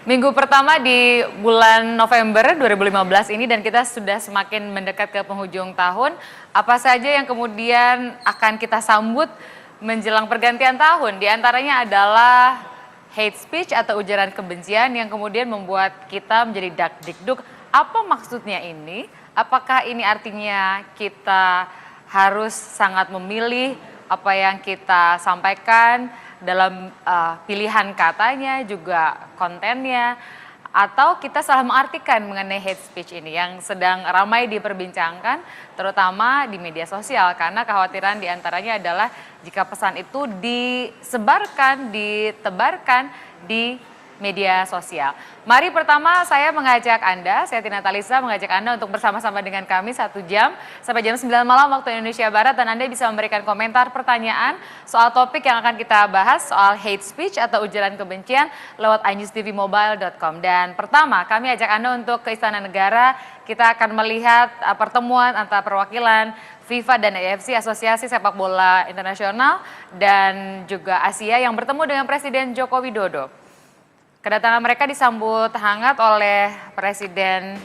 Minggu pertama di bulan November 2015 ini dan kita sudah semakin mendekat ke penghujung tahun. Apa saja yang kemudian akan kita sambut menjelang pergantian tahun? Di antaranya adalah hate speech atau ujaran kebencian yang kemudian membuat kita menjadi dakdikduk. Apa maksudnya ini? Apakah ini artinya kita harus sangat memilih apa yang kita sampaikan dalam pilihan katanya, juga kontennya, atau kita salah mengartikan mengenai hate speech ini yang sedang ramai diperbincangkan, terutama di media sosial, karena kekhawatiran diantaranya adalah jika pesan itu disebarkan, ditebarkan di media sosial. Mari pertama saya mengajak Anda, saya Tina Talisa mengajak Anda untuk bersama-sama dengan kami 1 jam sampai jam 9 malam waktu Indonesia Barat, dan Anda bisa memberikan komentar pertanyaan soal topik yang akan kita bahas soal hate speech atau ujaran kebencian lewat iNewsTVMobile.com. Dan pertama kami ajak Anda untuk ke Istana Negara. Kita akan melihat pertemuan antara perwakilan FIFA dan AFC, Asosiasi Sepak Bola Internasional, dan juga Asia yang bertemu dengan Presiden Joko Widodo. Kedatangan mereka disambut hangat oleh Presiden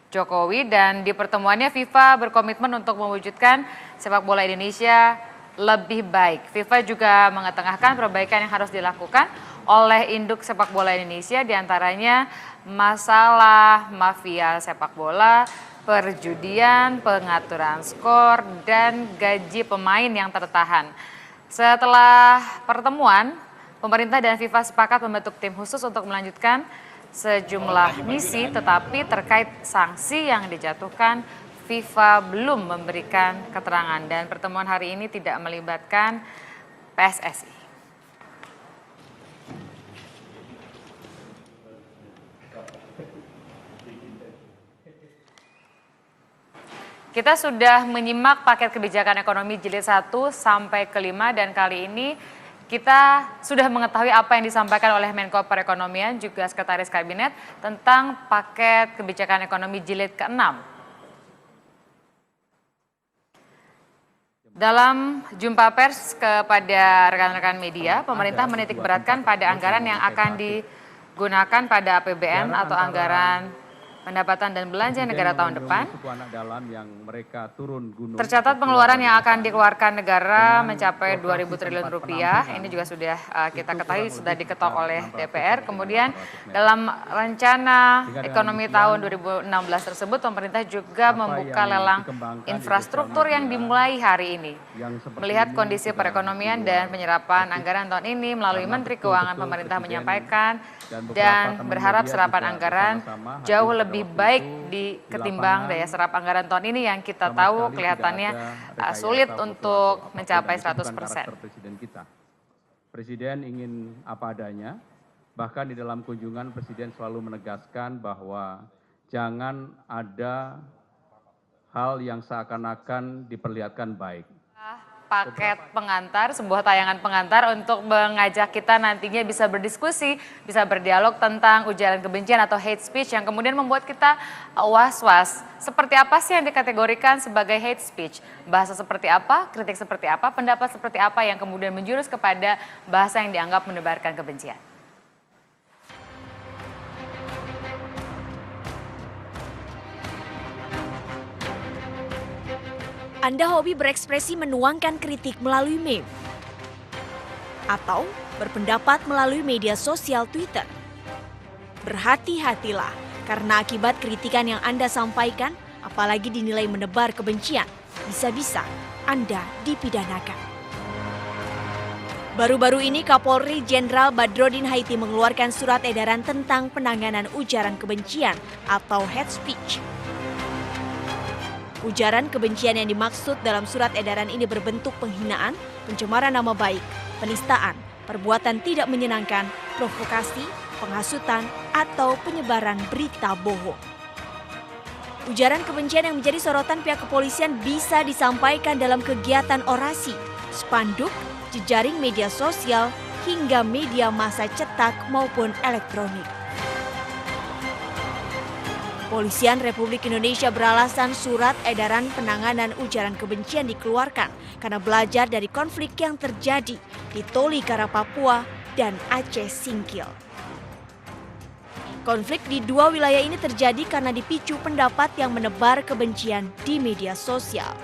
Jokowi, dan di pertemuannya FIFA berkomitmen untuk mewujudkan sepak bola Indonesia lebih baik. FIFA juga mengetengahkan perbaikan yang harus dilakukan oleh induk sepak bola Indonesia, diantaranya masalah mafia sepak bola, perjudian, pengaturan skor, dan gaji pemain yang tertahan. Setelah pertemuan, pemerintah dan FIFA sepakat membentuk tim khusus untuk melanjutkan sejumlah misi, tetapi terkait sanksi yang dijatuhkan, FIFA belum memberikan keterangan, dan pertemuan hari ini tidak melibatkan PSSI. Kita sudah menyimak paket kebijakan ekonomi jilid 1 sampai ke 5, dan kali ini kita sudah mengetahui apa yang disampaikan oleh Menko Perekonomian juga Sekretaris Kabinet tentang paket kebijakan ekonomi jilid ke-6. Dalam jumpa pers kepada rekan-rekan media, pemerintah menitikberatkan pada anggaran yang akan digunakan pada APBN atau anggaran pendapatan dan belanja negara tahun depan. Tercatat pengeluaran yang akan dikeluarkan negara mencapai 2.000 triliun rupiah. Ini juga sudah kita ketahui, sudah diketok oleh DPR. Kemudian dalam rencana ekonomi tahun 2016 tersebut, pemerintah juga membuka lelang infrastruktur yang dimulai hari ini. Melihat kondisi perekonomian dan penyerapan anggaran tahun ini, melalui Menteri Keuangan, pemerintah menyampaikan dan berharap serapan anggaran jauh lebih baik ketimbang daya serap anggaran tahun ini yang kita tahu kelihatannya sulit untuk mencapai 100%. Presiden ingin apa adanya, bahkan di dalam kunjungan Presiden selalu menegaskan bahwa jangan ada hal yang seakan-akan diperlihatkan baik. Paket pengantar, sebuah tayangan pengantar untuk mengajak kita nantinya bisa berdiskusi, bisa berdialog tentang ujaran kebencian atau hate speech yang kemudian membuat kita was-was. Seperti apa sih yang dikategorikan sebagai hate speech? Bahasa seperti apa, kritik seperti apa, pendapat seperti apa yang kemudian menjurus kepada bahasa yang dianggap menebarkan kebencian? Anda hobi berekspresi menuangkan kritik melalui meme atau berpendapat melalui media sosial Twitter. Berhati-hatilah, karena akibat kritikan yang Anda sampaikan, apalagi dinilai menebar kebencian, bisa-bisa Anda dipidanakan. Baru-baru ini Kapolri Jenderal Badrodin Haiti mengeluarkan surat edaran tentang penanganan ujaran kebencian atau hate speech. Ujaran kebencian yang dimaksud dalam surat edaran ini berbentuk penghinaan, pencemaran nama baik, penistaan, perbuatan tidak menyenangkan, provokasi, penghasutan, atau penyebaran berita bohong. Ujaran kebencian yang menjadi sorotan pihak kepolisian bisa disampaikan dalam kegiatan orasi, spanduk, jejaring media sosial, hingga media massa cetak maupun elektronik. Kepolisian Republik Indonesia beralasan surat edaran penanganan ujaran kebencian dikeluarkan karena belajar dari konflik yang terjadi di Tolikara, Papua, dan Aceh Singkil. Konflik di dua wilayah ini terjadi karena dipicu pendapat yang menebar kebencian di media sosial.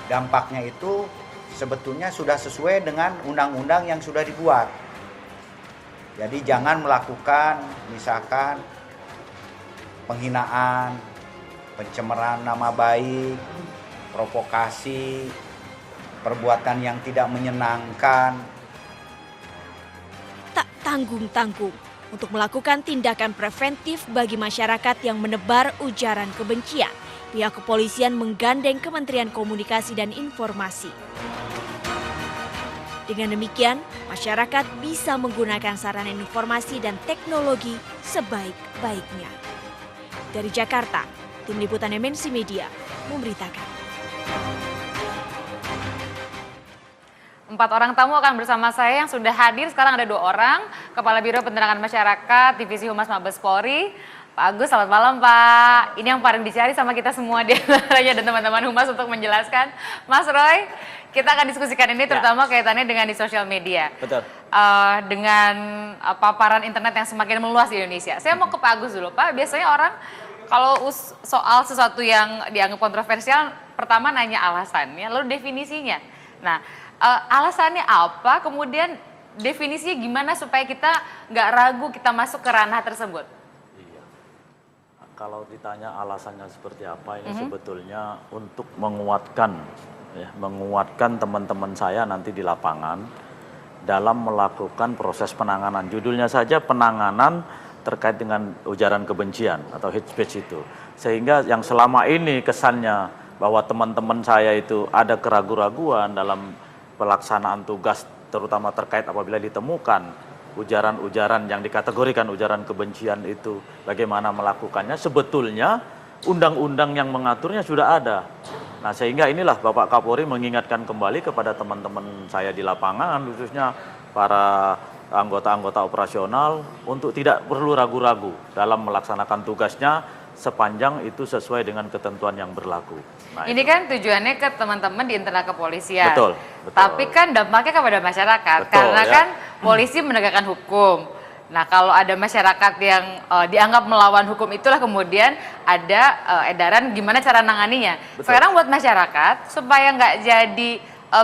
Dampaknya itu sebetulnya sudah sesuai dengan undang-undang yang sudah dibuat. Jadi jangan melakukan misalkan penghinaan, pencemaran nama baik, provokasi, perbuatan yang tidak menyenangkan. Tak tanggung-tanggung untuk melakukan tindakan preventif bagi masyarakat yang menebar ujaran kebencian. Pihak kepolisian menggandeng Kementerian Komunikasi dan Informasi. Dengan demikian, masyarakat bisa menggunakan sarana informasi dan teknologi sebaik-baiknya. Dari Jakarta, tim liputan MNC Media memberitakan. 4 orang tamu akan bersama saya yang sudah hadir. Sekarang ada 2 orang, Kepala Biro Penerangan Masyarakat, Divisi Humas Mabes Polri. Pak Agus, selamat malam Pak. Ini yang paling dicari sama kita semua di antaranya dan teman-teman Humas untuk menjelaskan. Mas Roy, kita akan diskusikan ini terutama kaitannya dengan di sosial media. Betul. Dengan paparan internet yang semakin meluas di Indonesia. Saya mau ke Pak Agus dulu Pak. Biasanya orang kalau soal sesuatu yang dianggap kontroversial, pertama nanya alasannya, lalu definisinya. Nah, alasannya apa, kemudian definisinya gimana supaya kita nggak ragu kita masuk ke ranah tersebut? Iya. Kalau ditanya alasannya seperti apa, ini sebetulnya untuk menguatkan teman-teman saya nanti di lapangan dalam melakukan proses penanganan. Judulnya saja penanganan terkait dengan ujaran kebencian atau hate speech itu. Sehingga yang selama ini kesannya bahwa teman-teman saya itu ada keraguan-raguan dalam pelaksanaan tugas, terutama terkait apabila ditemukan ujaran-ujaran yang dikategorikan ujaran kebencian itu, bagaimana melakukannya, sebetulnya undang-undang yang mengaturnya sudah ada. Nah, sehingga inilah Bapak Kapolri mengingatkan kembali kepada teman-teman saya di lapangan, khususnya para anggota-anggota operasional, untuk tidak perlu ragu-ragu dalam melaksanakan tugasnya sepanjang itu sesuai dengan ketentuan yang berlaku. Nah, ini kan tujuannya ke teman-teman di internal kepolisian. Betul. Tapi kan dampaknya kepada masyarakat. Betul, karena ya. kan polisi menegakkan hukum. Nah, kalau ada masyarakat yang dianggap melawan hukum, itulah kemudian ada edaran gimana cara nanganinya. Betul. Sekarang buat masyarakat supaya nggak jadi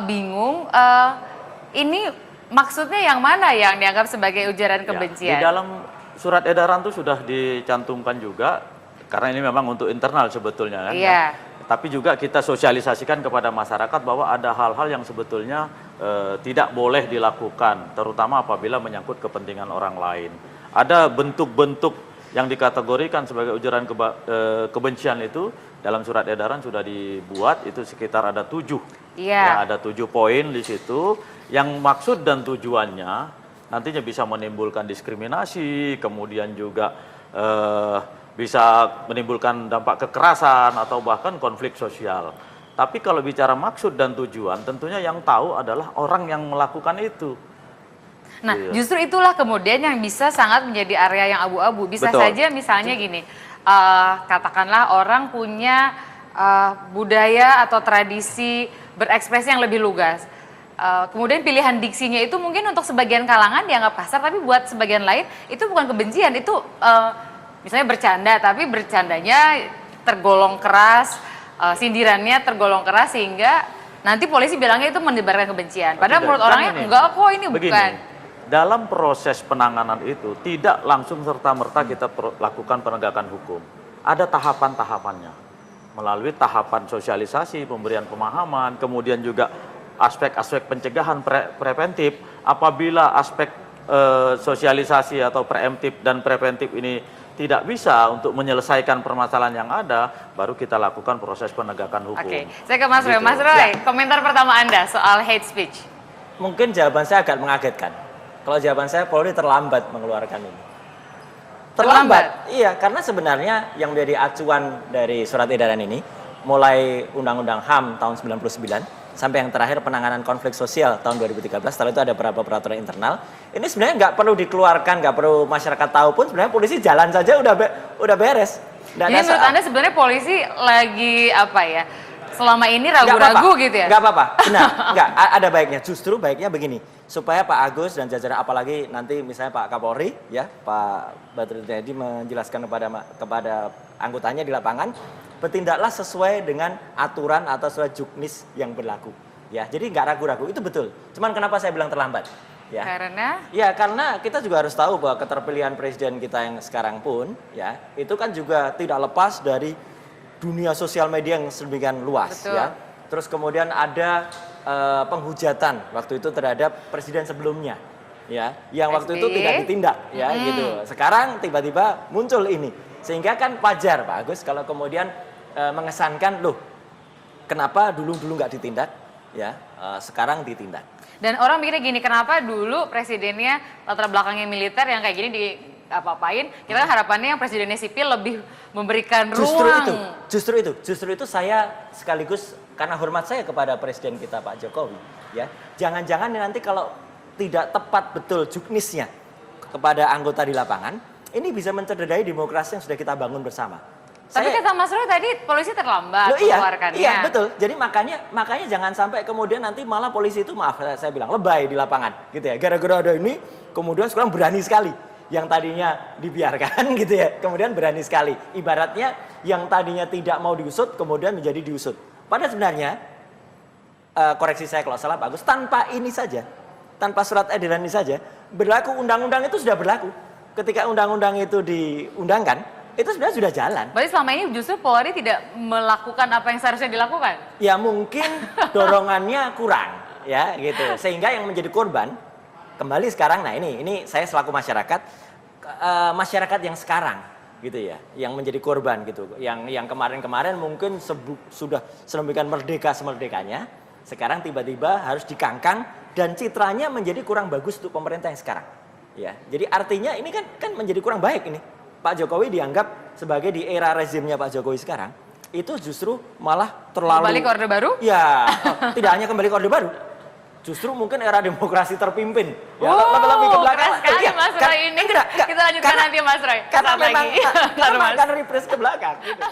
bingung, ini maksudnya yang mana yang dianggap sebagai ujaran kebencian? Ya, di dalam surat edaran itu sudah dicantumkan juga, karena ini memang untuk internal sebetulnya kan. Iya. Tapi juga kita sosialisasikan kepada masyarakat bahwa ada hal-hal yang sebetulnya tidak boleh dilakukan, terutama apabila menyangkut kepentingan orang lain. Ada bentuk-bentuk yang dikategorikan sebagai ujaran kebencian itu dalam surat edaran sudah dibuat, itu sekitar ada 7. Iya. Ya, ada 7 poin di situ yang maksud dan tujuannya nantinya bisa menimbulkan diskriminasi, kemudian juga bisa menimbulkan dampak kekerasan atau bahkan konflik sosial. Tapi kalau bicara maksud dan tujuan, tentunya yang tahu adalah orang yang melakukan itu. Nah, Iya. justru itulah kemudian yang bisa sangat menjadi area yang abu-abu. Bisa Betul. saja misalnya gini, katakanlah orang punya budaya atau tradisi berekspresi yang lebih lugas. Kemudian pilihan diksinya itu mungkin untuk sebagian kalangan dianggap kasar, tapi buat sebagian lain itu bukan kebencian, itu misalnya bercanda, tapi bercandanya tergolong keras, sindirannya tergolong keras sehingga nanti polisi bilangnya itu menebarkan kebencian. Padahal Tidak, menurut kan orangnya ini. enggak kok, ini Begini, bukan. dalam proses penanganan itu tidak langsung serta-merta kita lakukan penegakan hukum. Ada tahapan-tahapannya. Melalui tahapan sosialisasi, pemberian pemahaman, kemudian juga aspek-aspek pencegahan preventif. Apabila aspek sosialisasi atau preemptif dan preventif ini tidak bisa untuk menyelesaikan permasalahan yang ada, baru kita lakukan proses penegakan hukum. Oke, saya ke Mas Roy. Gitu. Mas Roy, komentar pertama Anda soal hate speech. Mungkin jawaban saya agak mengagetkan. Kalau jawaban saya, Polri terlambat mengeluarkan ini. Terlambat? Iya, karena sebenarnya yang menjadi acuan dari surat edaran ini, mulai Undang-Undang HAM tahun 99, sampai yang terakhir penanganan konflik sosial tahun 2013, setelah itu ada beberapa peraturan internal. Ini sebenarnya nggak perlu dikeluarkan, nggak perlu masyarakat tahu pun, sebenarnya polisi jalan saja udah beres. Nggak Jadi ada menurut soal. Anda sebenarnya polisi lagi apa ya? selama ini ragu-ragu gitu ya? Nggak apa-apa, benar. Nggak, ada baiknya. Justru baiknya begini, supaya Pak Agus dan jajaran, apalagi nanti misalnya Pak Kapolri, ya Pak Badrudin Tedi menjelaskan kepada anggotanya di lapangan, bertindaklah sesuai dengan aturan atau sesuai juknis yang berlaku. Ya, jadi nggak ragu-ragu, itu betul. Cuman kenapa saya bilang terlambat? Ya. Karena kita juga harus tahu bahwa keterpilihan presiden kita yang sekarang pun, ya, itu kan juga tidak lepas dari dunia sosial media yang sedemikian luas. Betul. Ya. Terus kemudian ada penghujatan waktu itu terhadap presiden sebelumnya, ya, yang waktu itu tidak ditindak, ya, gitu. Sekarang tiba-tiba muncul ini, sehingga kan wajar Pak Agus kalau kemudian mengesankan, loh, kenapa dulu nggak ditindak, ya, sekarang ditindak. Dan orang mikirnya gini, kenapa dulu presidennya latar belakangnya militer yang kayak gini di apa-apain, kita kan harapannya yang presidennya sipil lebih memberikan ruang. Justru itu saya sekaligus karena hormat saya kepada presiden kita Pak Jokowi, ya. Jangan-jangan nanti kalau tidak tepat betul juknisnya kepada anggota di lapangan, ini bisa mencederai demokrasi yang sudah kita bangun bersama. Tapi kata Mas Roy tadi polisi terlambat mengeluarkannya. Iya, betul. Jadi makanya jangan sampai kemudian nanti malah polisi itu, maaf saya bilang, lebay di lapangan gitu ya. Gara-gara ada ini kemudian sekarang berani sekali. Yang tadinya dibiarkan gitu ya, kemudian berani sekali. Ibaratnya yang tadinya tidak mau diusut kemudian menjadi diusut. Padahal sebenarnya koreksi saya kalau salah Pak Agus, tanpa ini saja, tanpa surat edaran ini saja, berlaku undang-undang itu sudah berlaku. Ketika undang-undang itu diundangkan, itu sebenarnya sudah jalan. Berarti selama ini justru Polri tidak melakukan apa yang seharusnya dilakukan? Ya mungkin dorongannya kurang, ya gitu. Sehingga yang menjadi korban kembali sekarang, nah ini saya selaku masyarakat yang sekarang gitu ya, yang menjadi korban gitu. Yang kemarin-kemarin mungkin sudah sedemikian merdeka semerdekanya, sekarang tiba-tiba harus dikangkang dan citranya menjadi kurang bagus untuk pemerintah yang sekarang. Ya, jadi artinya ini kan menjadi kurang baik ini. Pak Jokowi dianggap sebagai di era rezimnya Pak Jokowi sekarang, itu justru malah terlalu... Kembali ke Orde Baru? Ya, tidak hanya kembali ke Orde Baru. Justru mungkin era demokrasi terpimpin. Ya, lebih ke belakang. Keren sekali Mas Roy ini. Kita lanjutkan nanti Mas Roy. Karena memang repres ke belakang. Gitu.